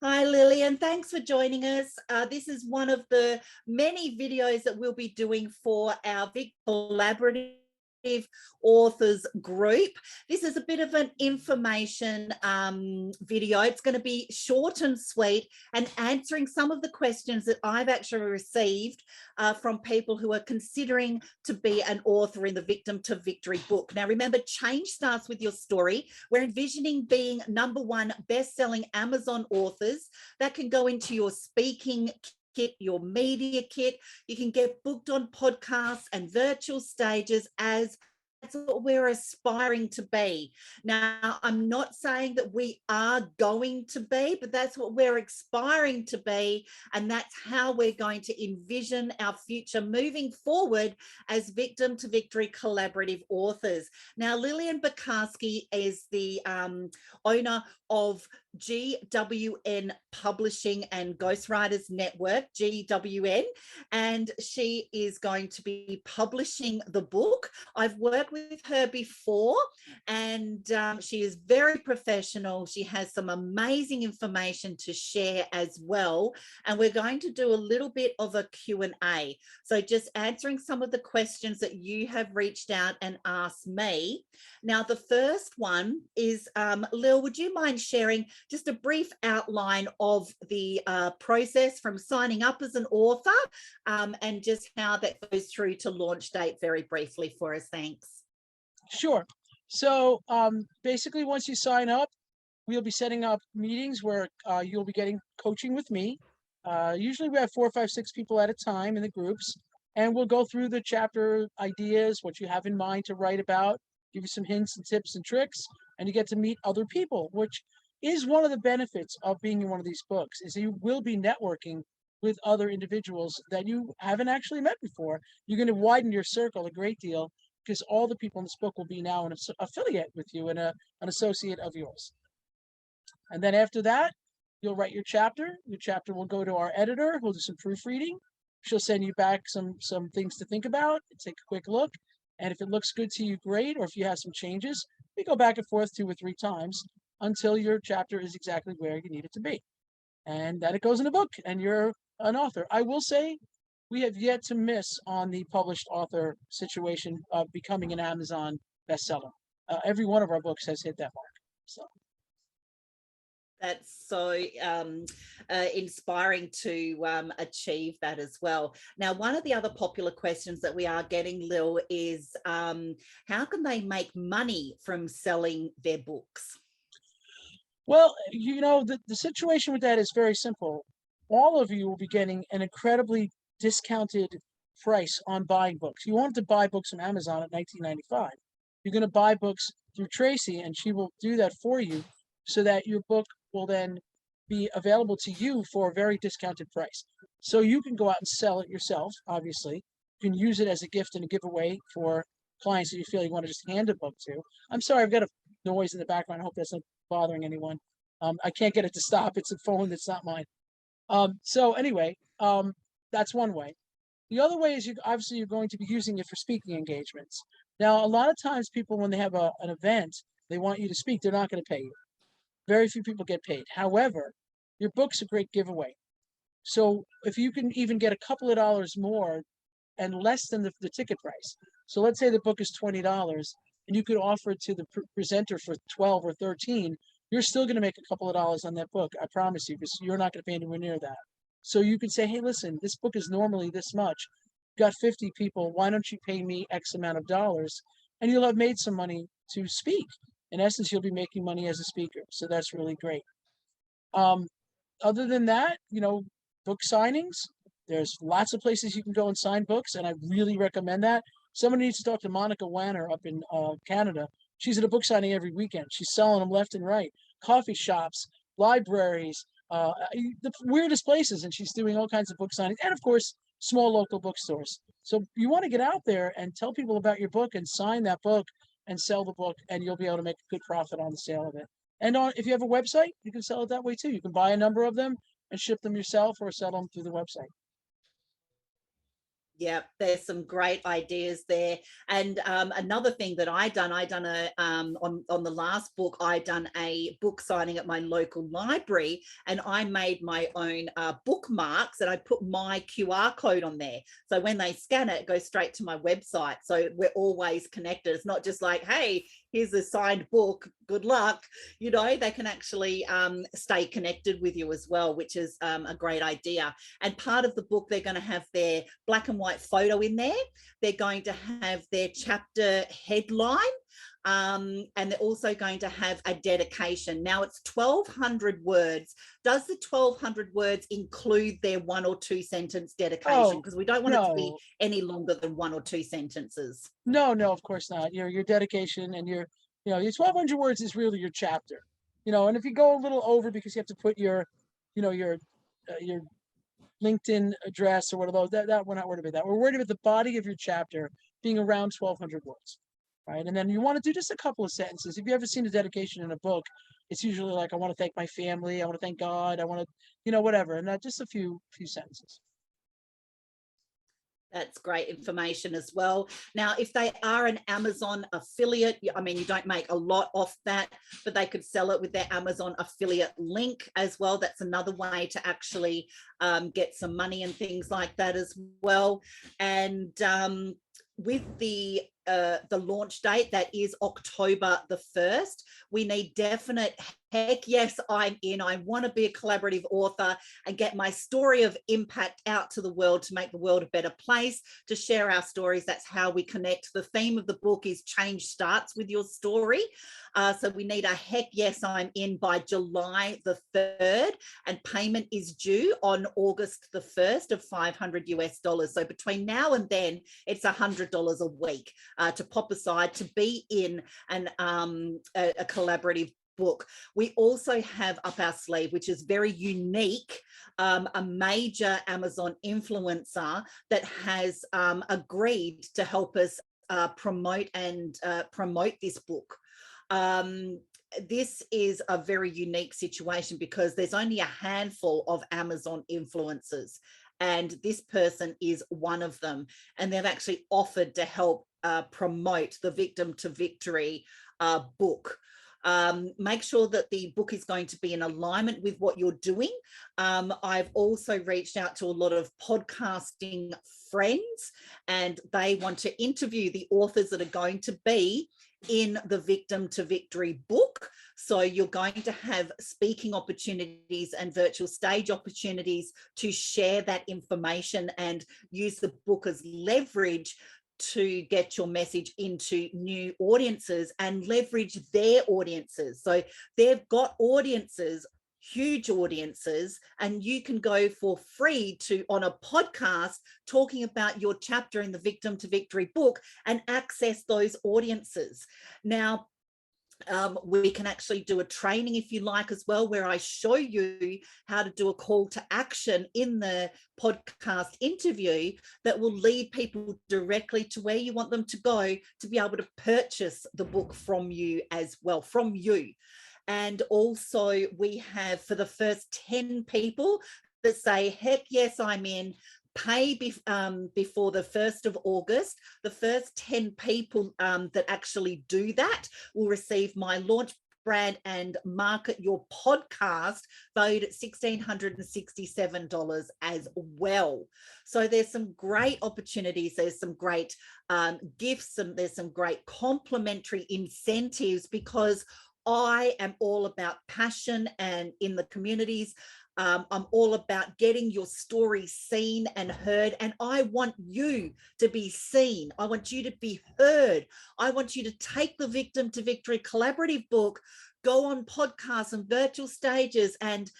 Hi, Lillian. Thanks for joining us. This is one of the many videos that we'll be doing for our Vic Collaborative authors group. This is a bit of an information video. It's going to be short and sweet and answering some of the questions that I've actually received from people who are considering to be an author in the Victim to Victory book. Now, remember, change starts with your story. We're envisioning being #1 best-selling Amazon authors that can go into your speaking kit, your media kit. You can get booked on podcasts and virtual stages as that's what we're aspiring to be. Now, I'm not saying that we are going to be, but that's what we're aspiring to be. And that's how we're going to envision our future moving forward as Victim to Victory collaborative authors. Now, Lil Barcaski is the owner of GWN Publishing and Ghostwriters Network, GWN, and she is going to be publishing the book. I've worked with her before, and she is very professional. She has some amazing information to share as well, and we're going to do a little bit of a Q&A. So just answering some of the questions that you have reached out and asked me. Now, the first one is, Lil, would you mind sharing just a brief outline of the process from signing up as an author and just how that goes through to launch date very briefly for us? Thanks. Sure. So basically, once you sign up, we'll be setting up meetings where you'll be getting coaching with me. Usually we have 4, 5, 6 people at a time in the groups, and we'll go through the chapter ideas, what you have in mind to write about, give you some hints and tips and tricks, and you get to meet other people, which is one of the benefits of being in one of these books, is you will be networking with other individuals that you haven't actually met before. You're going to widen your circle a great deal because all the people in this book will be now an affiliate with you and an associate of yours. And then after that, you'll write your chapter. Your chapter will go to our editor, who'll do some proofreading. She'll send you back some things to think about, take a quick look. And if it looks good to you, great. Or if you have some changes, we go back and forth 2 or 3 times until your chapter is exactly where you need it to be. And then it goes in a book and you're an author. I will say we have yet to miss on the published author situation of becoming an Amazon bestseller. Every one of our books has hit that mark. So. That's so inspiring to achieve that as well. Now, one of the other popular questions that we are getting, Lil, is how can they make money from selling their books? Well, you know, the situation with that is very simple. All of you will be getting an incredibly discounted price on buying books. You wanted to buy books from Amazon at $19.95. You're going to buy books through Tracey, and she will do that for you so that your book will then be available to you for a very discounted price. So you can go out and sell it yourself, obviously. You can use it as a gift and a giveaway for clients that you feel you want to just hand a book to. I'm sorry, I've got a noise in the background. I hope that's not bothering anyone. I can't get it to stop. It's a phone that's not mine. So anyway, that's one way. The other way is obviously you're going to be using it for speaking engagements. Now, a lot of times people, when they have an event, they want you to speak, they're not going to pay you. Very few people get paid. However, your book's a great giveaway. So if you can even get a couple of dollars more and less than the ticket price. So let's say the book is $20 and you could offer it to the presenter for 12 or 13, you're still going to make a couple of dollars on that book. I promise you, because you're not going to pay anywhere near that. So you can say, hey, listen, this book is normally this much. You've got 50 people. Why don't you pay me X amount of dollars? And you'll have made some money to speak. In essence, you'll be making money as a speaker. So that's really great. Other than that, you know, book signings, there's lots of places you can go and sign books, and I really recommend that. Somebody needs to talk to Monica Wanner up in Canada. She's at a book signing every weekend. She's selling them left and right. Coffee shops, libraries, the weirdest places, and she's doing all kinds of book signings. And, of course, small local bookstores. So you want to get out there and tell people about your book and sign that book and sell the book, and you'll be able to make a good profit on the sale of it. And if you have a website, you can sell it that way too. You can buy a number of them and ship them yourself or sell them through the website. Yeah, there's some great ideas there. And another thing that I done a on the last book, I done a book signing at my local library, and I made my own bookmarks, and I put my QR code on there. So when they scan it, it goes straight to my website. So we're always connected. It's not just like, hey, here's a signed book, good luck. You know, they can actually stay connected with you as well, which is a great idea. And part of the book, they're going to have their black and white photo in there. They're going to have their chapter headline. And they're also going to have a dedication. Now it's 1,200 words. Does the 1,200 words include their 1 or 2 sentence dedication? Because we don't want it to be No, any longer than 1 or 2 sentences. no, no, of course not. Your dedication and your 1,200 words is really your chapter. And if you go a little over because you have to put your LinkedIn address or one of those, that we're not worried about that. We're worried about the body of your chapter being around 1,200 words, right? And then you want to do just a couple of sentences. If you ever seen a dedication in a book, it's usually like, I want to thank my family, I want to thank God, I want to, whatever, and just a few sentences. That's great information as well. Now, if they are an Amazon affiliate, I mean, you don't make a lot off that, but they could sell it with their Amazon affiliate link as well. That's another way to actually get some money and things like that as well. And with the launch date, that is October the 1st, we need definite heck yes, I'm in. I want to be a collaborative author and get my story of impact out to the world to make the world a better place, to share our stories. That's how we connect. The theme of the book is change starts with your story. So we need a heck yes, I'm in by July the 3rd, and payment is due on August the 1st of $500 US. So between now and then, it's $100 a week to pop aside to be in a collaborative book. We also have up our sleeve, which is very unique, a major Amazon influencer that has agreed to help us promote this book. This is a very unique situation because there's only a handful of Amazon influencers, and this person is one of them, and they've actually offered to help promote the Victim to Victory book. Make sure that the book is going to be in alignment with what you're doing. I've also reached out to a lot of podcasting friends, and they want to interview the authors that are going to be in the Victim to Victory book. So you're going to have speaking opportunities and virtual stage opportunities to share that information and use the book as leverage to get your message into new audiences and leverage their audiences. So they've got audiences, huge audiences, and you can go for free on a podcast talking about your chapter in the Victim to Victory book and access those audiences. Now, we can actually do a training if you like as well, where I show you how to do a call to action in the podcast interview that will lead people directly to where you want them to go to be able to purchase the book from you as well, from you. And also we have, for the first 10 people that say, heck yes, I'm in, pay before the 1st of August, the first 10 people that actually do that will receive my launch brand and market your podcast valued at $1,667 as well. So there's some great opportunities. There's some great gifts, and there's some great complimentary incentives, because I am all about passion and in the communities. I'm all about getting your story seen and heard, and I want you to be seen. I want you to be heard. I want you to take the Victim to Victory collaborative book, go on podcasts and virtual stages, and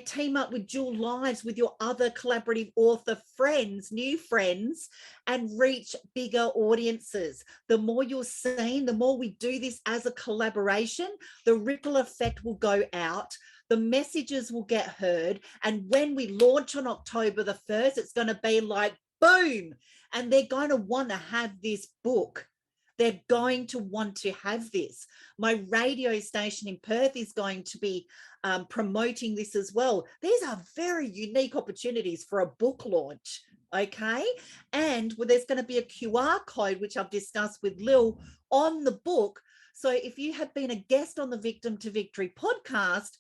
team up with Dual Lives with your other collaborative author friends, new friends, and reach bigger audiences. The more you're seen, the more we do this as a collaboration, the ripple effect will go out, the messages will get heard, and when we launch on October the 1st, it's going to be like boom, and they're going to want to have this book. They're going to want to have this. My radio station in Perth is going to be promoting this as well. These are very unique opportunities for a book launch. Okay. And well, there's going to be a QR code, which I've discussed with Lil on the book. So if you have been a guest on the Victim to Victory podcast,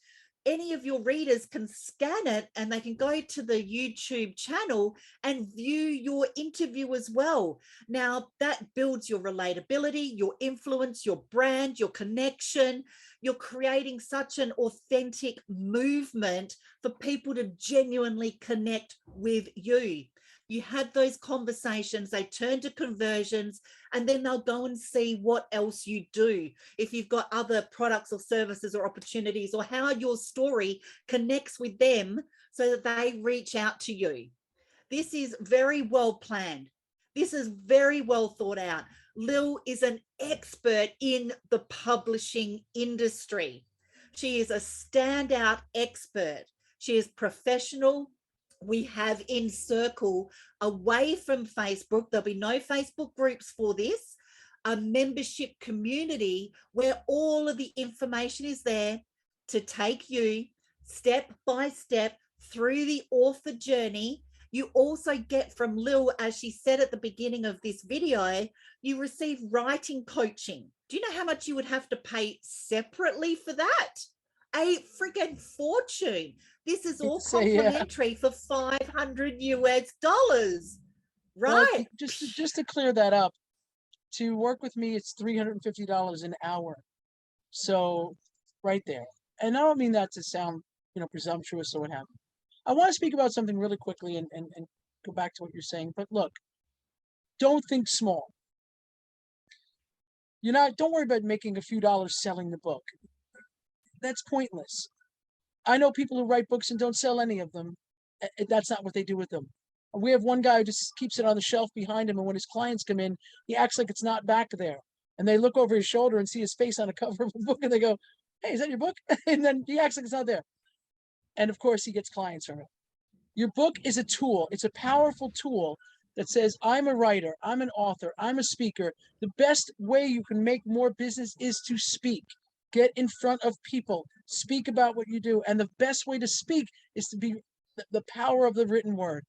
any of your readers can scan it and they can go to the YouTube channel and view your interview as well. Now, that builds your relatability, your influence, your brand, your connection. You're creating such an authentic movement for people to genuinely connect with you. You have those conversations, they turn to conversions, and then they'll go and see what else you do. If you've got other products or services or opportunities, or how your story connects with them so that they reach out to you. This is very well planned. This is very well thought out. Lil is an expert in the publishing industry. She is a standout expert. She is professional. We have in Circle, away from Facebook, there'll be no Facebook groups for this, a membership community where all of the information is there to take you step by step through the author journey. You also get from Lil, as she said at the beginning of this video, you receive writing coaching. Do you know how much you would have to pay separately for that? A freaking fortune. This is all complimentary for $500 US, Well, right? just to clear that up, to work with me, it's $350 an hour. So right there. And I don't mean that to sound, presumptuous or what have you. I want to speak about something really quickly and go back to what you're saying. But look, don't think small. Don't worry about making a few dollars selling the book. That's pointless. I know people who write books and don't sell any of them. That's not what they do with them. We have one guy who just keeps it on the shelf behind him, and when his clients come in, he acts like it's not back there. And they look over his shoulder and see his face on the cover of a book, and they go, "Hey, is that your book?" And then he acts like it's not there. And of course, he gets clients from it. Your book is a tool. It's a powerful tool that says, I'm a writer, I'm an author, I'm a speaker. The best way you can make more business is to speak. Get in front of people, speak about what you do. And the best way to speak is to be the power of the written word.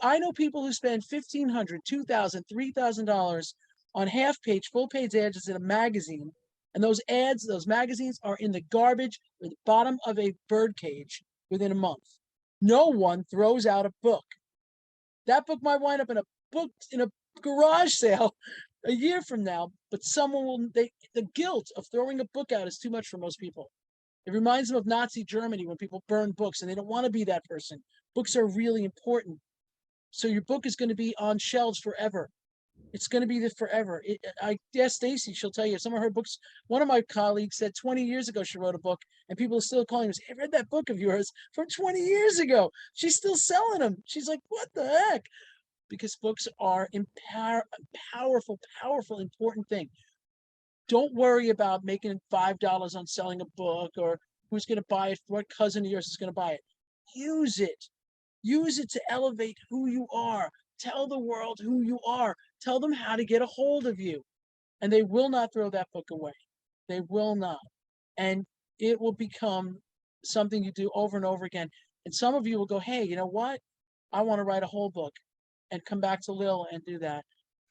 I know people who spend $1,500, $2,000, $3,000 on half-page, full-page ads in a magazine. And those ads, those magazines are in the garbage or the bottom of a birdcage within a month. No one throws out a book. That book might wind up in a garage sale a year from now, but someone will. The guilt of throwing a book out is too much for most people. It reminds them of Nazi Germany when people burned books, and they don't want to be that person. Books are really important. So your book is going to be on shelves forever. It's going to be there forever. I guess Stacey, she'll tell you some of her books. One of my colleagues said 20 years ago she wrote a book, and people are still calling her. I read that book of yours from 20 years ago. She's still selling them. She's like, what the heck? Because books are powerful, important thing. Don't worry about making $5 on selling a book or who's going to buy it, what cousin of yours is going to buy it. Use it. Use it to elevate who you are. Tell the world who you are. Tell them how to get a hold of you. And they will not throw that book away. They will not. And it will become something you do over and over again. And some of you will go, hey, you know what? I want to write a whole book and come back to Lil and do that.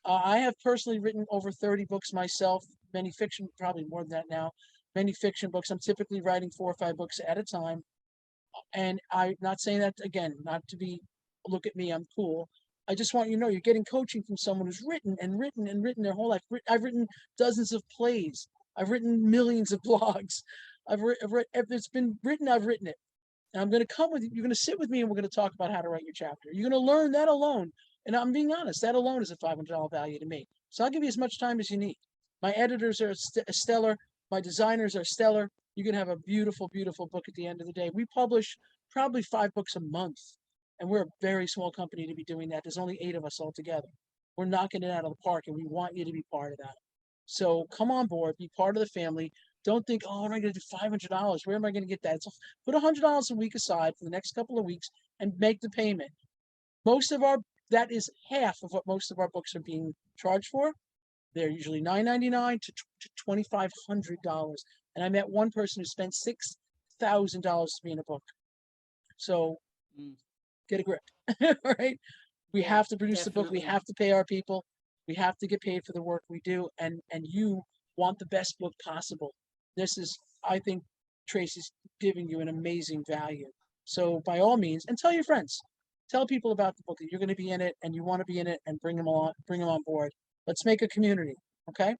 I have personally written over 30 books myself, many fiction, probably more than that now, many fiction books. I'm typically writing 4 or 5 books at a time. And I'm not saying that, again, not to be, look at me, I'm cool. I just want you to know you're getting coaching from someone who's written their whole life. I've written dozens of plays. I've written millions of blogs. If it's been written, I've written it. And I'm going to come with you. You're going to sit with me and we're going to talk about how to write your chapter. You're going to learn that alone. And I'm being honest, that alone is a $500 value to me. So I'll give you as much time as you need. My editors are stellar. My designers are stellar. You're going to have a beautiful, beautiful book at the end of the day. We publish probably 5 books a month. And we're a very small company to be doing that. There's only 8 of us all together. We're knocking it out of the park, and we want you to be part of that. So come on board, be part of the family. Don't think, oh, am I going to do $500? Where am I going to get that? Put $100 a week aside for the next couple of weeks and make the payment. That is half of what most of our books are being charged for. They're usually $9.99 to $2,500. And I met one person who spent $6,000 to be in a book. So get a grip, all right? We Yeah, have to produce the book. We definitely. have to pay our people. We have to get paid for the work we do. And you want the best book possible. This is, I think, Tracy's giving you an amazing value. So by all means, and tell your friends, tell people about the book that you're going to be in it and you want to be in it, and bring them on board. Let's make a community. Okay.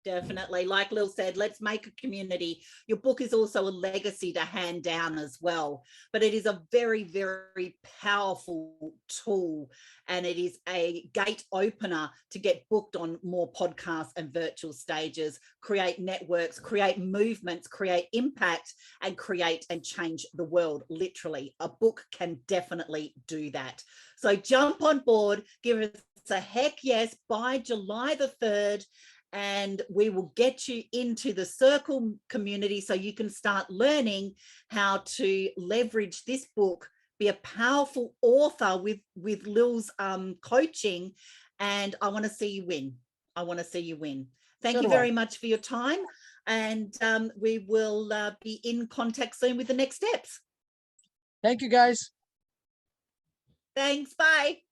Definitely. Like Lil said, let's make a community. Your book is also a legacy to hand down as well, but it is a very, very powerful tool, and it is a gate opener to get booked on more podcasts and virtual stages, create networks, create movements, create impact, and create and change the world. Literally, a book can definitely do that. So jump on board, give us a heck yes by July the 3rd, and we will get you into the circle community so you can start learning how to leverage this book, be a powerful author with Lil's coaching. And I want to see you win. I want to see you win. Thank So you do I. very much for your time, and we will be in contact soon with the next steps. Thank you, guys. Thanks. Bye.